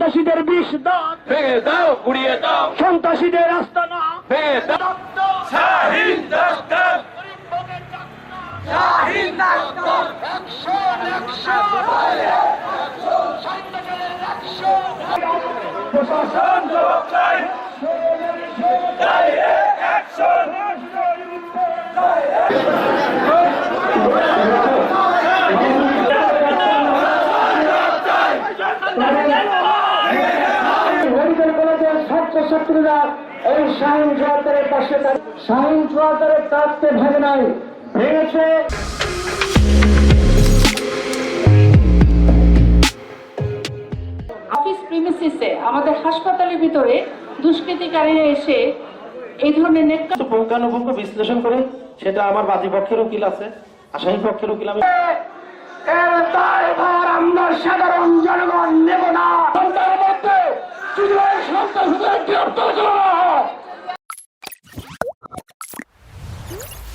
সন্ত্রাসীদের বিষ দাঁত ভেঙে দাও, গুড়িয়ে দাও, সন্ত্রাসীদের আস্তানা ভেঙে দাও। শাহীন ডাক্তার, শাহীন ডাক্তার, প্রশাসন জবাব চাই, ডাইরেক্ট অ্যাকশন। মেডিকেল কলেজের ছাত্রছাত্রীরা এই শাহীন চুয়াত্তরের পাশে শাহীন চুয়াত্তরের তাঁতকে ভেঙে নাই, ভেঙেছে অফিস প্রিমিসিসে আমাদের হাসপাতালের ভিতরে দুষ্কৃতিকারীরা এসে এই ধরনের পুঙ্খানুপুঙ্খ বিশ্লেষণ করে সেটা আমার বাদী পক্ষের উকিল আছে, আসামি পক্ষের উকিল আমি এর দায়ভার আমরা সাধারণ জনগণ নেব না। সন্তানের মধ্যে যদি সন্তান গ্রেপ্তার করা